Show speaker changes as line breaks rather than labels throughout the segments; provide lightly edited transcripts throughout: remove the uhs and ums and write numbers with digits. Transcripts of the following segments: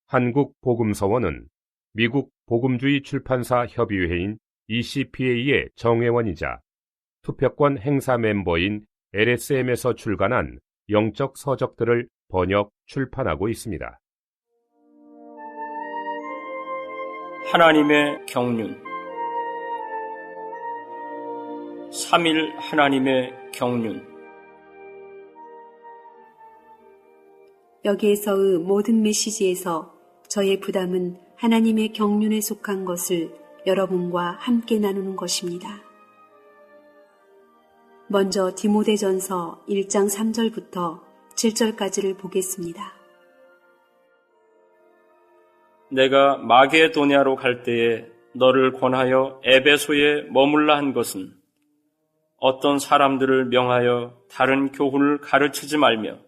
한국복음서원은 미국 복음주의 출판사 협의회인 ECPA의 정회원이자 투표권 행사 멤버인 LSM에서 출간한 영적 서적들을 번역, 출판하고 있습니다.
하나님의 경륜. 3일 하나님의 경륜.
여기에서의 모든 메시지에서 저의 부담은 하나님의 경륜에 속한 것을 여러분과 함께 나누는 것입니다. 먼저 디모데전서 1장 3절부터 7절까지를 보겠습니다.
내가 마게도냐로 갈 때에 너를 권하여 에베소에 머물라 한 것은 어떤 사람들을 명하여 다른 교훈을 가르치지 말며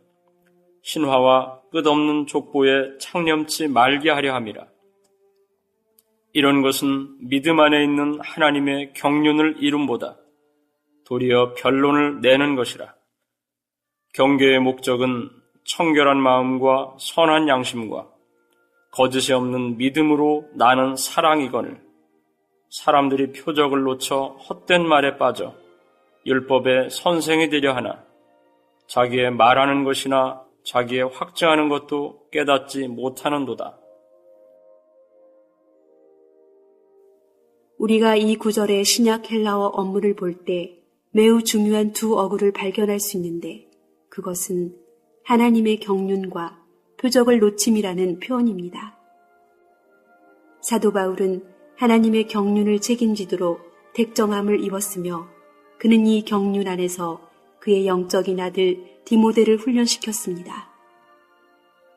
신화와 끝없는 족보에 창념치 말게 하려 함이라. 이런 것은 믿음 안에 있는 하나님의 경륜을 이룸보다 도리어 변론을 내는 것이라. 경계의 목적은 청결한 마음과 선한 양심과 거짓이 없는 믿음으로 나는 사랑이거늘 사람들이 표적을 놓쳐 헛된 말에 빠져 율법의 선생이 되려 하나 자기의 말하는 것이나 자기의 확증하는 것도 깨닫지 못하는도다.
우리가 이 구절의 신약 헬라어 언문을 볼 때 매우 중요한 두 어구를 발견할 수 있는데 그것은 하나님의 경륜과 표적을 놓침이라는 표현입니다. 사도 바울은 하나님의 경륜을 책임지도록 택정함을 입었으며 그는 이 경륜 안에서 그의 영적인 아들 디모데를 훈련시켰습니다.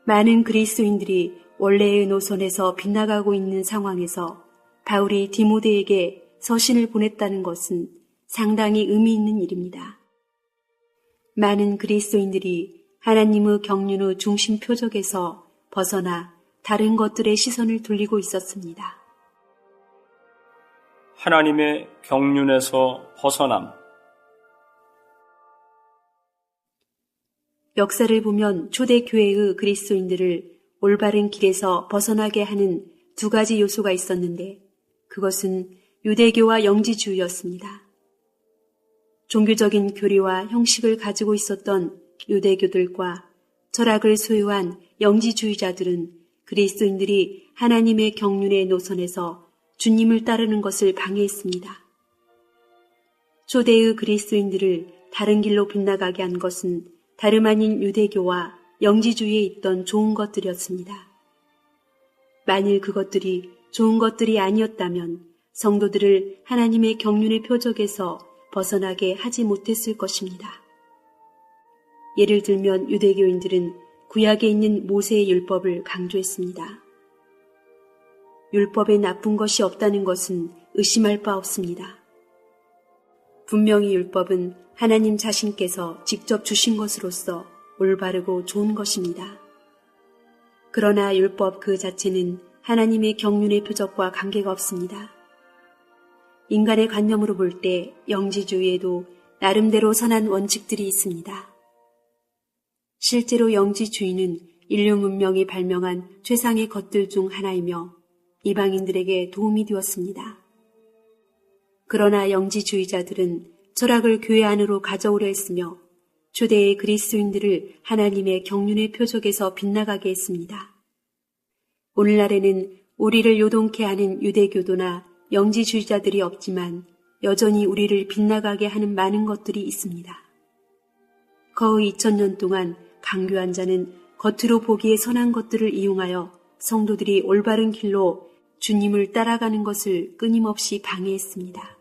많은 그리스도인들이 원래의 노선에서 빗나가고 있는 상황에서 바울이 디모데에게 서신을 보냈다는 것은 상당히 의미 있는 일입니다. 많은 그리스도인들이 하나님의 경륜의 중심 표적에서 벗어나 다른 것들의 시선을 돌리고 있었습니다.
하나님의 경륜에서 벗어남.
역사를 보면 초대교회의 그리스도인들을 올바른 길에서 벗어나게 하는 두 가지 요소가 있었는데 그것은 유대교와 영지주의였습니다. 종교적인 교리와 형식을 가지고 있었던 유대교들과 철학을 소유한 영지주의자들은 그리스도인들이 하나님의 경륜의 노선에서 주님을 따르는 것을 방해했습니다. 초대의 그리스도인들을 다른 길로 빗나가게 한 것은 다름 아닌 유대교와 영지주의에 있던 좋은 것들이었습니다. 만일 그것들이 좋은 것들이 아니었다면 성도들을 하나님의 경륜의 표적에서 벗어나게 하지 못했을 것입니다. 예를 들면 유대교인들은 구약에 있는 모세의 율법을 강조했습니다. 율법에 나쁜 것이 없다는 것은 의심할 바 없습니다. 분명히 율법은 하나님 자신께서 직접 주신 것으로서 올바르고 좋은 것입니다. 그러나 율법 그 자체는 하나님의 경륜의 표적과 관계가 없습니다. 인간의 관념으로 볼 때 영지주의에도 나름대로 선한 원칙들이 있습니다. 실제로 영지주의는 인류 문명이 발명한 최상의 것들 중 하나이며 이방인들에게 도움이 되었습니다. 그러나 영지주의자들은 철학을 교회 안으로 가져오려 했으며 초대의 그리스도인들을 하나님의 경륜의 표적에서 빗나가게 했습니다. 오늘날에는 우리를 요동케 하는 유대교도나 영지주의자들이 없지만 여전히 우리를 빗나가게 하는 많은 것들이 있습니다. 거의 2000년 동안 강교한 자는 겉으로 보기에 선한 것들을 이용하여 성도들이 올바른 길로 주님을 따라가는 것을 끊임없이 방해했습니다.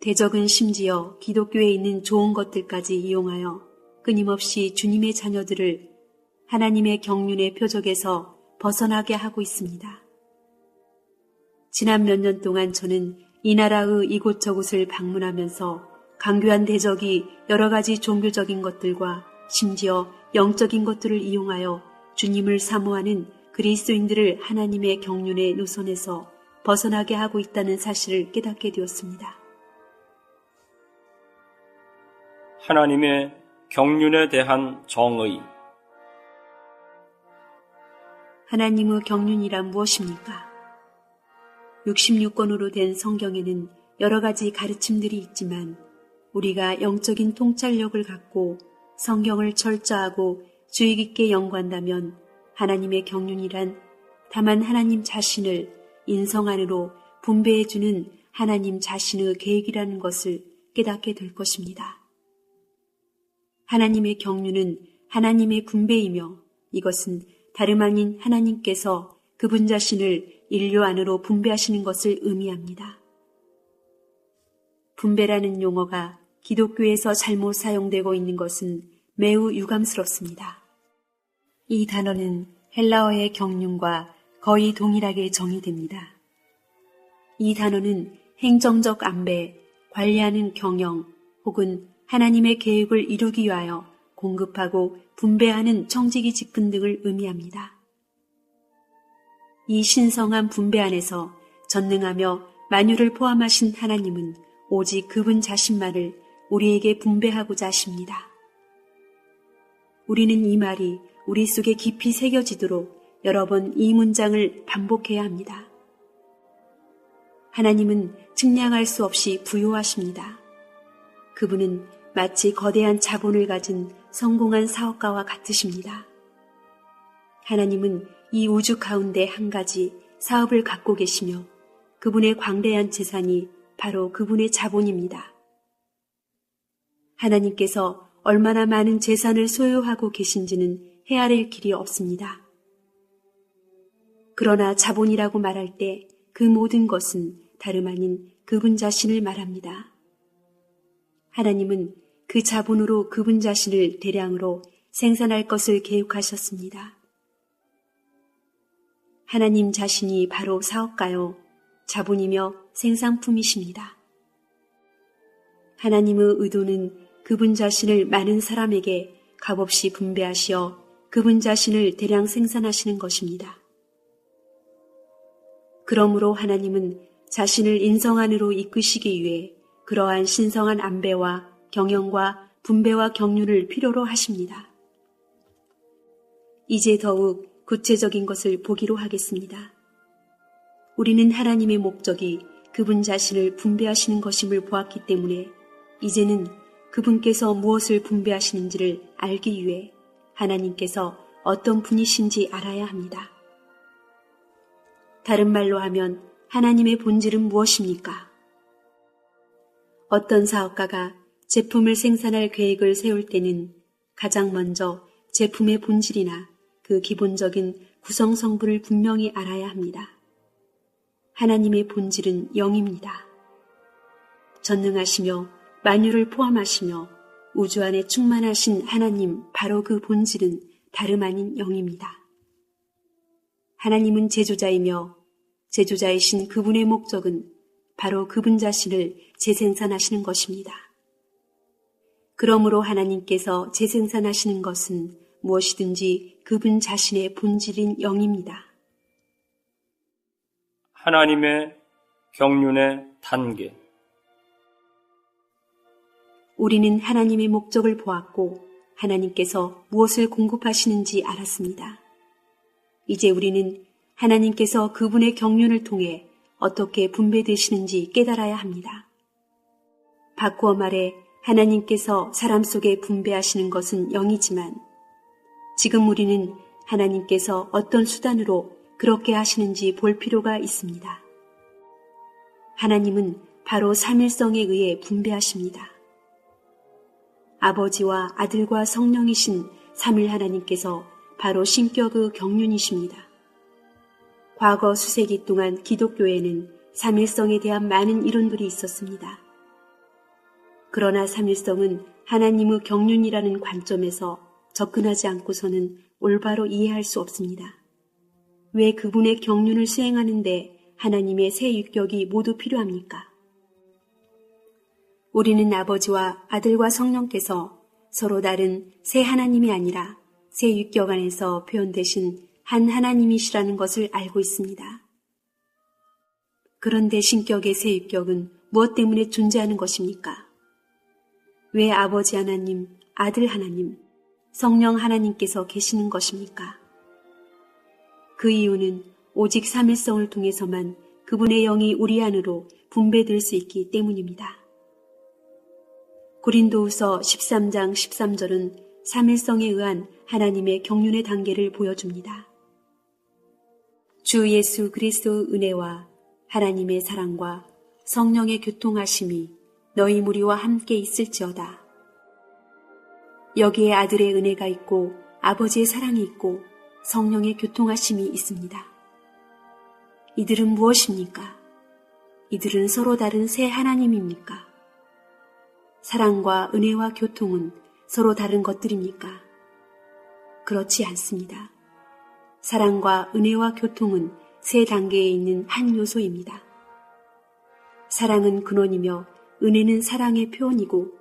대적은 심지어 기독교에 있는 좋은 것들까지 이용하여 끊임없이 주님의 자녀들을 하나님의 경륜의 표적에서 벗어나게 하고 있습니다. 지난 몇 년 동안 저는 이 나라의 이곳저곳을 방문하면서 강교한 대적이 여러 가지 종교적인 것들과 심지어 영적인 것들을 이용하여 주님을 사모하는 그리스도인들을 하나님의 경륜의 노선에서 벗어나게 하고 있다는 사실을 깨닫게 되었습니다.
하나님의 경륜에 대한 정의.
하나님의 경륜이란 무엇입니까? 66권으로 된 성경에는 여러 가지 가르침들이 있지만 우리가 영적인 통찰력을 갖고 성경을 철저하고 주의 깊게 연구한다면 하나님의 경륜이란 다만 하나님 자신을 인성 안으로 분배해주는 하나님 자신의 계획이라는 것을 깨닫게 될 것입니다. 하나님의 경륜은 하나님의 분배이며 이것은 다름 아닌 하나님께서 그분 자신을 인류 안으로 분배하시는 것을 의미합니다. 분배라는 용어가 기독교에서 잘못 사용되고 있는 것은 매우 유감스럽습니다. 이 단어는 헬라어의 경륜과 거의 동일하게 정의됩니다. 이 단어는 행정적 안배, 관리하는 경영 혹은 하나님의 계획을 이루기 위하여 공급하고 분배하는 청지기 직분 등을 의미합니다. 이 신성한 분배 안에서 전능하며 만유를 포함하신 하나님은 오직 그분 자신만을 우리에게 분배하고자 하십니다. 우리는 이 말이 우리 속에 깊이 새겨지도록 여러 번 이 문장을 반복해야 합니다. 하나님은 측량할 수 없이 부요하십니다. 그분은 마치 거대한 자본을 가진 성공한 사업가와 같으십니다. 하나님은 이 우주 가운데 한 가지 사업을 갖고 계시며 그분의 광대한 재산이 바로 그분의 자본입니다. 하나님께서 얼마나 많은 재산을 소유하고 계신지는 헤아릴 길이 없습니다. 그러나 자본이라고 말할 때 그 모든 것은 다름 아닌 그분 자신을 말합니다. 하나님은 그 자본으로 그분 자신을 대량으로 생산할 것을 계획하셨습니다. 하나님 자신이 바로 사업가요, 자본이며 생산품이십니다. 하나님의 의도는 그분 자신을 많은 사람에게 값없이 분배하시어 그분 자신을 대량 생산하시는 것입니다. 그러므로 하나님은 자신을 인성 안으로 이끄시기 위해 그러한 신성한 안배와 경영과 분배와 경륜을 필요로 하십니다. 이제 더욱 구체적인 것을 보기로 하겠습니다. 우리는 하나님의 목적이 그분 자신을 분배하시는 것임을 보았기 때문에 이제는 그분께서 무엇을 분배하시는지를 알기 위해 하나님께서 어떤 분이신지 알아야 합니다. 다른 말로 하면 하나님의 본질은 무엇입니까? 어떤 사업가가 제품을 생산할 계획을 세울 때는 가장 먼저 제품의 본질이나 그 기본적인 구성 성분을 분명히 알아야 합니다. 하나님의 본질은 영입니다. 전능하시며 만유를 포함하시며 우주 안에 충만하신 하나님 바로 그 본질은 다름 아닌 영입니다. 하나님은 제조자이며 제조자이신 그분의 목적은 바로 그분 자신을 재생산하시는 것입니다. 그러므로 하나님께서 재생산하시는 것은 무엇이든지 그분 자신의 본질인 영입니다.
하나님의 경륜의 단계.
우리는 하나님의 목적을 보았고 하나님께서 무엇을 공급하시는지 알았습니다. 이제 우리는 하나님께서 그분의 경륜을 통해 어떻게 분배되시는지 깨달아야 합니다. 바꾸어 말해 하나님께서 사람 속에 분배하시는 것은 영이지만 지금 우리는 하나님께서 어떤 수단으로 그렇게 하시는지 볼 필요가 있습니다. 하나님은 바로 삼일성에 의해 분배하십니다. 아버지와 아들과 성령이신 삼일 하나님께서 바로 신격의 경륜이십니다. 과거 수세기 동안 기독교에는 삼일성에 대한 많은 이론들이 있었습니다. 그러나 삼일성은 하나님의 경륜이라는 관점에서 접근하지 않고서는 올바로 이해할 수 없습니다. 왜 그분의 경륜을 수행하는데 하나님의 세 육격이 모두 필요합니까? 우리는 아버지와 아들과 성령께서 서로 다른 세 하나님이 아니라 세 육격 안에서 표현되신 한 하나님이시라는 것을 알고 있습니다. 그런데 신격의 세 육격은 무엇 때문에 존재하는 것입니까? 왜 아버지 하나님, 아들 하나님, 성령 하나님께서 계시는 것입니까? 그 이유는 오직 삼일성을 통해서만 그분의 영이 우리 안으로 분배될 수 있기 때문입니다. 고린도후서 13장 13절은 삼일성에 의한 하나님의 경륜의 단계를 보여줍니다. 주 예수 그리스도의 은혜와 하나님의 사랑과 성령의 교통하심이 너희 무리와 함께 있을지어다. 여기에 아들의 은혜가 있고 아버지의 사랑이 있고 성령의 교통하심이 있습니다. 이들은 무엇입니까? 이들은 서로 다른 새 하나님입니까? 사랑과 은혜와 교통은 서로 다른 것들입니까? 그렇지 않습니다. 사랑과 은혜와 교통은 세 단계에 있는 한 요소입니다. 사랑은 근원이며 은혜는 사랑의 표현이고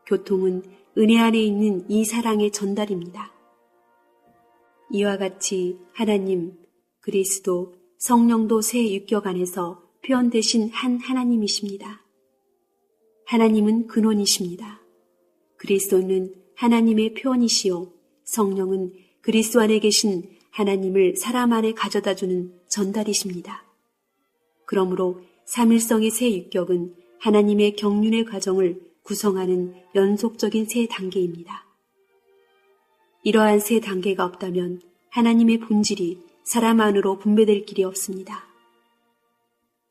교통은 은혜 안에 있는 이 사랑의 전달입니다. 이와 같이 하나님, 그리스도, 성령도 세 육격 안에서 표현되신 한 하나님이십니다. 하나님은 근원이십니다. 그리스도는 하나님의 표현이시요 성령은 그리스도 안에 계신 하나님을 사람 안에 가져다주는 전달이십니다. 그러므로 삼일성의 세 육격은 하나님의 경륜의 과정을 구성하는 연속적인 세 단계입니다. 이러한 세 단계가 없다면 하나님의 본질이 사람 안으로 분배될 길이 없습니다.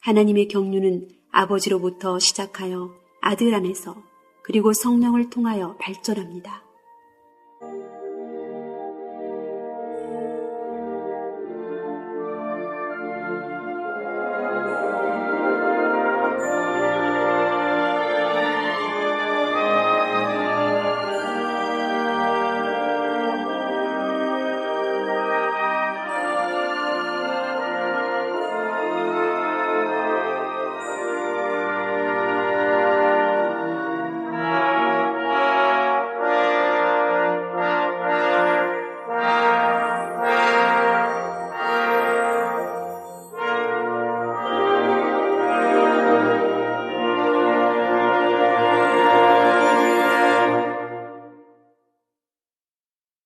하나님의 경륜은 아버지로부터 시작하여 아들 안에서 그리고 성령을 통하여 발전합니다.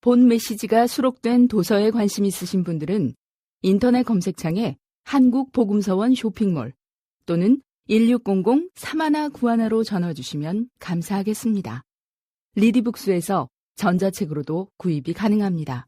본 메시지가 수록된 도서에 관심 있으신 분들은 인터넷 검색창에 한국복음서원 쇼핑몰 또는 1600-3191로 전화 주시면 감사하겠습니다. 리디북스에서 전자책으로도 구입이 가능합니다.